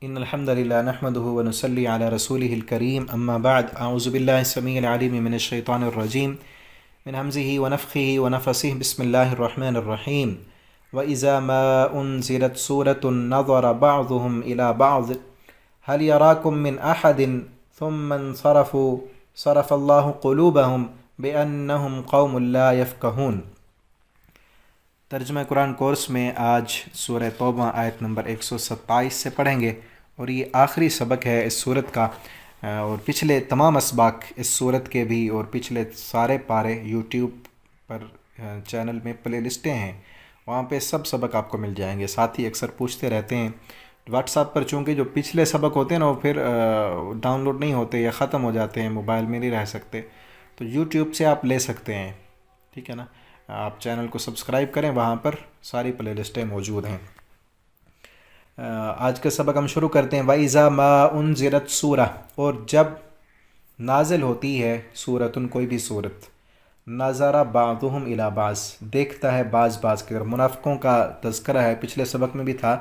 إن الحمد لله نحمده ونصلي على رسوله الكريم أما بعد أعوذ بالله السميع العليم من الشيطان الرجيم من همزه ونفخه ونفسه بسم الله الرحمن الرحيم وإذا ما أنزلت سورة نظر بعضهم إلى بعض هل يراكم من أحد ثم انصرفوا صرف الله قلوبهم بأنهم قوم لا يفقهون۔ ترجمہ قرآن کورس میں آج سورہ توبہ آیت نمبر 127 سے پڑھیں گے، اور یہ آخری سبق ہے اس سورت کا، اور پچھلے تمام اسباق اس سورت کے بھی اور پچھلے سارے پارے یوٹیوب پر چینل میں پلے لسٹیں ہیں، وہاں پہ سب سبق آپ کو مل جائیں گے۔ ساتھی اکثر پوچھتے رہتے ہیں واٹس ایپ پر، چونکہ جو پچھلے سبق ہوتے ہیں نا وہ پھر ڈاؤن لوڈ نہیں ہوتے یا ختم ہو جاتے ہیں، موبائل میں نہیں رہ سکتے، تو یوٹیوب سے آپ لے سکتے ہیں، ٹھیک ہے نا۔ آپ چینل کو سبسکرائب کریں، وہاں پر ساری پلے لسٹیں موجود ہیں۔ آج کا سبق ہم شروع کرتے ہیں۔ وَإِذَا مَا أُنزِلَتْ سورہ، اور جب نازل ہوتی ہے سورتن، کوئی بھی سورت، نظر بعضهم إلى بعض، دیکھتا ہے بعض کی طرف۔ منافقوں کا تذکرہ ہے، پچھلے سبق میں بھی تھا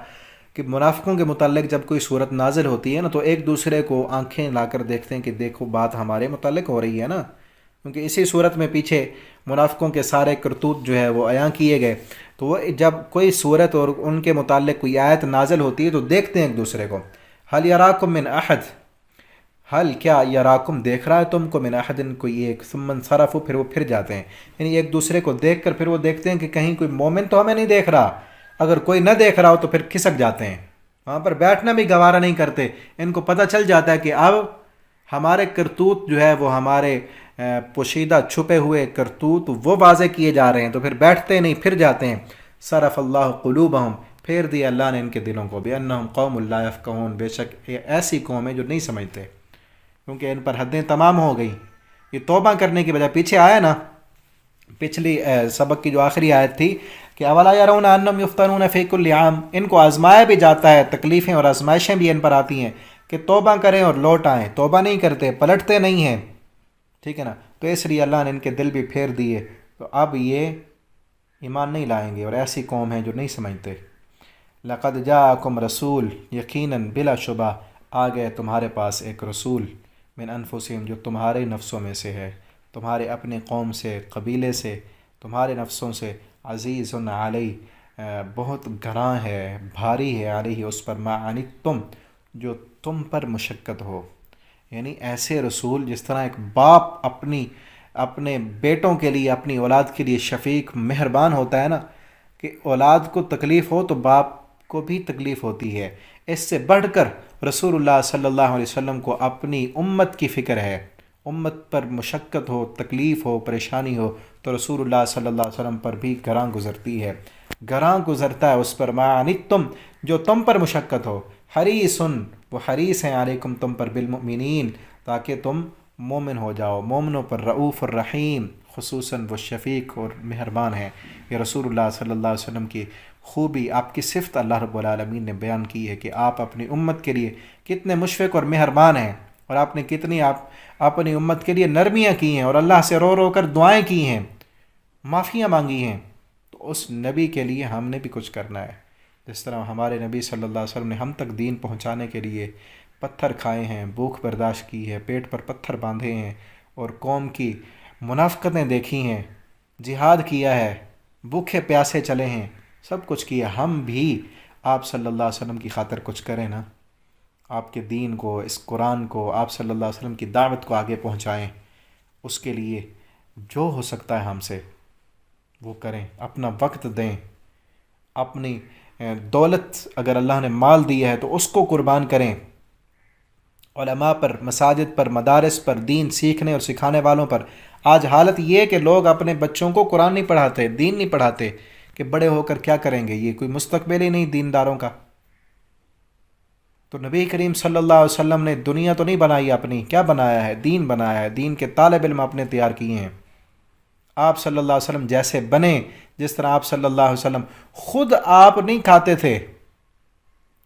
کہ منافقوں کے متعلق جب کوئی سورت نازل ہوتی ہے نا تو ایک دوسرے کو آنکھیں لا کر دیکھتے ہیں کہ دیکھو بات ہمارے متعلق ہو رہی ہے نا، کیونکہ اسی صورت میں پیچھے منافقوں کے سارے کرتوت جو ہے وہ عیاں کیے گئے، تو وہ جب کوئی صورت اور ان کے متعلق کوئی آیت نازل ہوتی ہے تو دیکھتے ہیں ایک دوسرے کو۔ حل یراکم من احد، حل کیا یراکم دیکھ رہا ہے تم کو، من احد کوئی ایک، ثم انصرفوا پھر وہ پھر جاتے ہیں، یعنی ایک دوسرے کو دیکھ کر پھر وہ دیکھتے ہیں کہ کہیں کوئی مومن تو ہمیں نہیں دیکھ رہا، اگر کوئی نہ دیکھ رہا ہو تو پھر کھسک جاتے ہیں، وہاں پر بیٹھنا بھی گوارا نہیں کرتے۔ ان کو پتہ چل جاتا ہے کہ اب ہمارے کرتوت جو ہے وہ ہمارے پوشیدہ چھپے ہوئے کرتوت وہ واضح کیے جا رہے ہیں، تو پھر بیٹھتے نہیں، پھر جاتے ہیں۔ صرف اللہ قلوبہم، پھیر دیا اللہ نے ان کے دلوں کو، بأنہم قوم لا یفقہون، بے شک یہ ایسی قوم ہے جو نہیں سمجھتے، کیونکہ ان پر حدیں تمام ہو گئی۔ یہ توبہ کرنے کی بجائے پیچھے آیا نا، پچھلی سبق کی جو آخری آیت تھی کہ اولا یرون انہم یفتنون فی کل عام، ان کو آزمایا بھی جاتا ہے، تکلیفیں اور آزمائشیں بھی ان پر آتی ہیں کہ توبہ کریں اور لوٹ آئیں، توبہ نہیں کرتے، پلٹتے نہیں ہیں، ٹھیک ہے نا۔ تو اس لیے اللہ نے ان کے دل بھی پھیر دیے، تو اب یہ ایمان نہیں لائیں گے، اور ایسی قوم ہے جو نہیں سمجھتے۔ لقد جاءکم رسول، یقیناً بلا شبہ آ گئے تمہارے پاس ایک رسول، من انفسہم، جو تمہارے نفسوں میں سے ہے، تمہارے اپنے قوم سے، قبیلے سے، تمہارے نفسوں سے، عزیز علیہ، بہت گراں ہے، بھاری ہے، علیہ اس پر، ما عنتم، جو تم پر مشقت ہو، یعنی ایسے رسول جس طرح ایک باپ اپنے بیٹوں کے لیے، اپنی اولاد کے لیے شفیق مہربان ہوتا ہے نا، کہ اولاد کو تکلیف ہو تو باپ کو بھی تکلیف ہوتی ہے، اس سے بڑھ کر رسول اللہ صلی اللہ علیہ وسلم کو اپنی امت کی فکر ہے۔ امت پر مشقت ہو، تکلیف ہو، پریشانی ہو تو رسول اللہ صلی اللہ علیہ وسلم پر بھی گراں گزرتی ہے، گراں گزرتا ہے اس پر، ما عنتم، جو تم پر مشقت ہو، حریصن، وہ حریص ہیں، علیکم تم پر، بالمؤمنین، تاکہ تم مومن ہو جاؤ، مومنوں پر، رؤوف الرحیم، خصوصاً وہ شفیق اور مہربان ہیں۔ یہ رسول اللہ صلی اللہ علیہ وسلم کی خوبی، آپ کی صفت اللہ رب العالمین نے بیان کی ہے کہ آپ اپنی امت کے لیے کتنے مشفق اور مہربان ہیں، اور آپ نے کتنی اپنی امت کے لیے نرمیاں کی ہیں، اور اللہ سے رو رو کر دعائیں کی ہیں، معافیاں مانگی ہیں۔ تو اس نبی کے لیے ہم نے بھی کچھ کرنا ہے، جس طرح ہمارے نبی صلی اللہ علیہ وسلم نے ہم تک دین پہنچانے کے لیے پتھر کھائے ہیں، بھوک برداشت کی ہے، پیٹ پر پتھر باندھے ہیں، اور قوم کی منافقتیں دیکھی ہیں، جہاد کیا ہے، بھوکے پیاسے چلے ہیں، سب کچھ کیا۔ ہم بھی آپ صلی اللہ علیہ وسلم کی خاطر کچھ کریں نا، آپ کے دین کو، اس قرآن کو، آپ صلی اللہ علیہ وسلم کی دعوت کو آگے پہنچائیں، اس کے لیے جو ہو سکتا ہے ہم سے وہ کریں، اپنا وقت دیں، اپنی دولت، اگر اللہ نے مال دیا ہے تو اس کو قربان کریں، علماء پر، مساجد پر، مدارس پر، دین سیکھنے اور سکھانے والوں پر۔ آج حالت یہ ہے کہ لوگ اپنے بچوں کو قرآن نہیں پڑھاتے، دین نہیں پڑھاتے، کہ بڑے ہو کر کیا کریں گے، یہ کوئی مستقبل ہی نہیں دینداروں کا۔ تو نبی کریم صلی اللہ علیہ وسلم نے دنیا تو نہیں بنائی اپنی، کیا بنایا ہے؟ دین بنایا ہے، دین کے طالب علم اپنے تیار کیے ہیں۔ آپ صلی اللہ علیہ وسلم جیسے بنے، جس طرح آپ صلی اللہ علیہ وسلم خود آپ نہیں کھاتے تھے،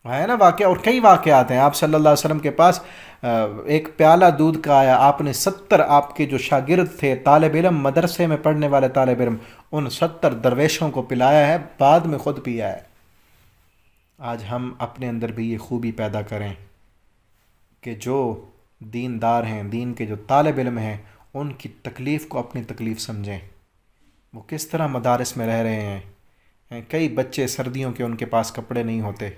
ہے نا واقعہ، اور کئی واقعات ہیں۔ آپ صلی اللہ علیہ وسلم کے پاس ایک پیالہ دودھ کا آیا، آپ نے 70 آپ کے جو شاگرد تھے، طالب علم، مدرسے میں پڑھنے والے طالب علم، ان 70 درویشوں کو پلایا ہے، بعد میں خود پیا ہے۔ آج ہم اپنے اندر بھی یہ خوبی پیدا کریں کہ جو دیندار ہیں، دین کے جو طالب علم ہیں، ان کی تکلیف کو اپنی تکلیف سمجھیں۔ وہ کس طرح مدارس میں رہ رہے ہیں، کئی بچے سردیوں کے ان کے پاس کپڑے نہیں ہوتے،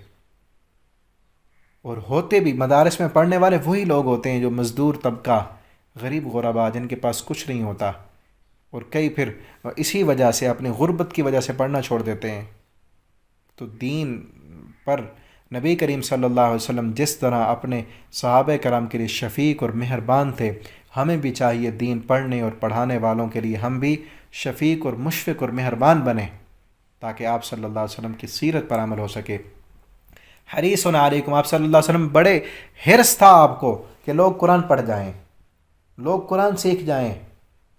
اور ہوتے بھی مدارس میں پڑھنے والے وہی لوگ ہوتے ہیں جو مزدور طبقہ، غریب غربا، جن کے پاس کچھ نہیں ہوتا، اور کئی پھر اسی وجہ سے، اپنی غربت کی وجہ سے پڑھنا چھوڑ دیتے ہیں۔ تو دین پر نبی کریم صلی اللہ علیہ وسلم جس طرح اپنے صحابہ کرام کے لیے شفیق اور مہربان تھے، ہمیں بھی چاہیے دین پڑھنے اور پڑھانے والوں کے لیے ہم بھی شفیق اور مشفق اور مہربان بنیں، تاکہ آپ صلی اللہ علیہ وسلم کی سیرت پر عمل ہو سکے۔ حریص علیکم، آپ صلی اللہ علیہ وسلم بڑے حرص تھا آپ کو کہ لوگ قرآن پڑھ جائیں، لوگ قرآن سیکھ جائیں،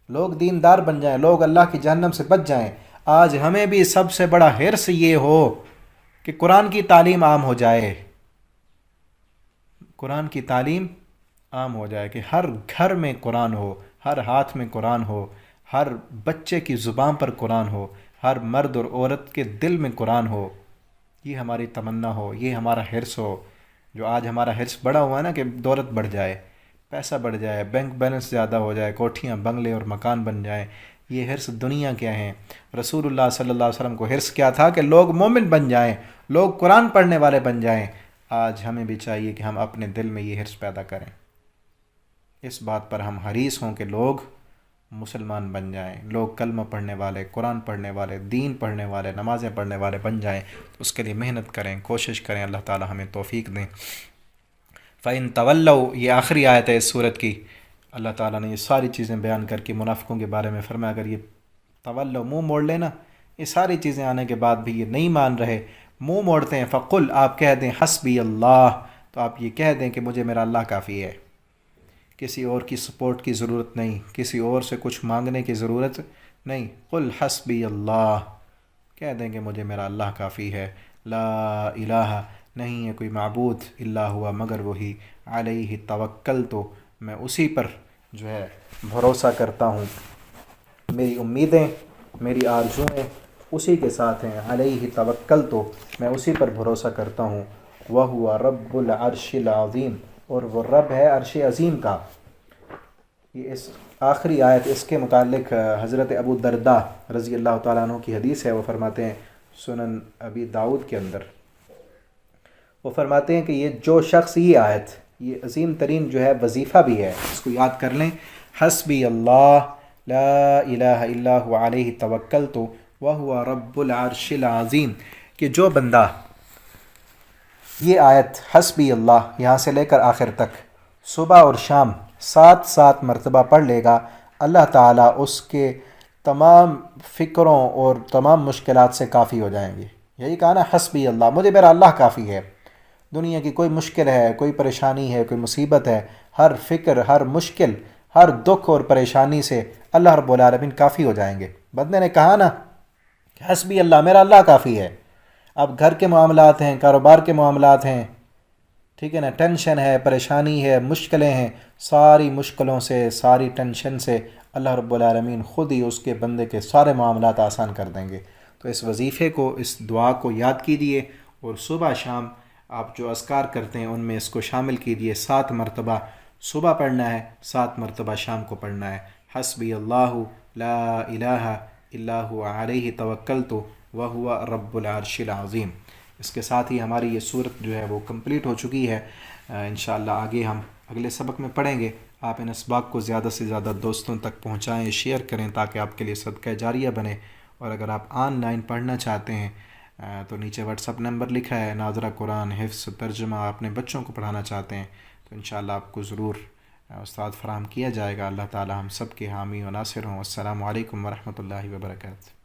لوگ دیندار بن جائیں، لوگ اللہ کی جہنم سے بچ جائیں۔ آج ہمیں بھی سب سے بڑا حرص یہ ہو کہ قرآن کی تعلیم عام ہو جائے، قرآن کی تعلیم عام ہو جائے، کہ ہر گھر میں قرآن ہو، ہر ہاتھ میں قرآن ہو، ہر بچے کی زبان پر قرآن ہو، ہر مرد اور عورت کے دل میں قرآن ہو۔ یہ ہماری تمنا ہو، یہ ہمارا حرص ہو۔ جو آج ہمارا حرص بڑا ہوا ہے نا، کہ دولت بڑھ جائے، پیسہ بڑھ جائے، بینک بیلنس زیادہ ہو جائے، کوٹھیاں بنگلے اور مکان بن جائیں، یہ حرص دنیا کیا ہیں؟ رسول اللہ صلی اللہ علیہ وسلم کو حرص کیا تھا کہ لوگ مومن بن جائیں، لوگ قرآن پڑھنے والے بن جائیں۔ آج ہمیں بھی چاہیے کہ ہم اپنے دل میں یہ حرص پیدا کریں، اس بات پر ہم حریص ہوں کہ لوگ مسلمان بن جائیں، لوگ کلمہ پڑھنے والے، قرآن پڑھنے والے، دین پڑھنے والے، نمازیں پڑھنے والے بن جائیں۔ اس کے لیے محنت کریں، کوشش کریں، اللہ تعالی ہمیں توفیق دیں۔ فَإِن تَوَلَّوْا، یہ آخری آیت ہے اس صورت کی۔ اللہ تعالیٰ نے یہ ساری چیزیں بیان کر کے منافقوں کے بارے میں فرمایا، اگر یہ تولو منہ موڑ لینا، یہ ساری چیزیں آنے کے بعد بھی یہ نہیں مان رہے، منہ موڑتے ہیں، فَقُلْ، آپ کہہ دیں، حسبی اللہ، تو آپ یہ کہہ دیں کہ مجھے میرا اللہ کافی ہے، کسی اور کی سپورٹ کی ضرورت نہیں، کسی اور سے کچھ مانگنے کی ضرورت نہیں۔ قل حسبی اللہ، کہہ دیں کہ مجھے میرا اللہ کافی ہے۔ لا الہ، نہیں ہے کوئی معبود الا ہوا، مگر وہی، علیہ توکلت، میں اسی پر جو ہے بھروسہ کرتا ہوں، میری امیدیں، میری آرزویں اسی کے ساتھ ہیں۔ علیہ توکلت، میں اسی پر بھروسہ کرتا ہوں۔ وہو رب العرش العظیم، اور وہ رب ہے عرش عظیم کا۔ یہ اس آخری آیت، اس کے متعلق حضرت ابو درداء رضی اللہ تعالیٰ عنہ کی حدیث ہے، وہ فرماتے ہیں سنن ابی داؤد کے اندر، وہ فرماتے ہیں کہ یہ جو شخص، یہ آیت، یہ عظیم ترین جو ہے وظیفہ بھی ہے، اس کو یاد کر لیں۔ حسبی اللہ لا الہ الا هو علیہ توکلت وہو رب العرش العظیم، کہ جو بندہ یہ آیت حسبی اللہ یہاں سے لے کر آخر تک صبح اور شام 7 مرتبہ پڑھ لے گا، اللہ تعالیٰ اس کے تمام فکروں اور تمام مشکلات سے کافی ہو جائیں گے۔ یہی کہا نا، حسبی اللہ، مجھے میرا اللہ کافی ہے۔ دنیا کی کوئی مشکل ہے، کوئی پریشانی ہے، کوئی مصیبت ہے، ہر فکر، ہر مشکل، ہر دکھ اور پریشانی سے اللہ رب العالمین کافی ہو جائیں گے۔ بندے نے کہا نا، حسبی اللہ، میرا اللہ کافی ہے۔ اب گھر کے معاملات ہیں، کاروبار کے معاملات ہیں، ٹھیک ہے نا، ٹینشن ہے، پریشانی ہے، مشکلیں ہیں، ساری مشکلوں سے، ساری ٹینشن سے اللہ رب العالمین خود ہی اس کے بندے کے سارے معاملات آسان کر دیں گے۔ تو اس وظیفے کو، اس دعا کو یاد کیجیے، اور صبح شام آپ جو اذکار کرتے ہیں ان میں اس کو شامل کیجیے۔ 7 مرتبہ صبح پڑھنا ہے، 7 مرتبہ شام کو پڑھنا ہے۔ حسبی اللہ لا الہ الا هو علیہ توکلت وہو رب العرش العظیم۔ اس کے ساتھ ہی ہماری یہ صورت جو ہے وہ کمپلیٹ ہو چکی ہے۔ انشاءاللہ آگے ہم اگلے سبق میں پڑھیں گے۔ آپ ان اسباق کو زیادہ سے زیادہ دوستوں تک پہنچائیں، شیئر کریں، تاکہ آپ کے لیے صدقہ جاریہ بنے۔ اور اگر آپ آن لائن پڑھنا چاہتے ہیں تو نیچے واٹس اپ نمبر لکھا ہے، ناظرہ قرآن حفظ ترجمہ اپنے بچوں کو پڑھانا چاہتے ہیں تو انشاءاللہ آپ کو ضرور استاد فراہم کیا جائے گا۔ اللہ تعالی ہم سب کے حامی و ناصر ہوں۔ السلام علیکم ورحمۃ اللہ وبرکاتہ۔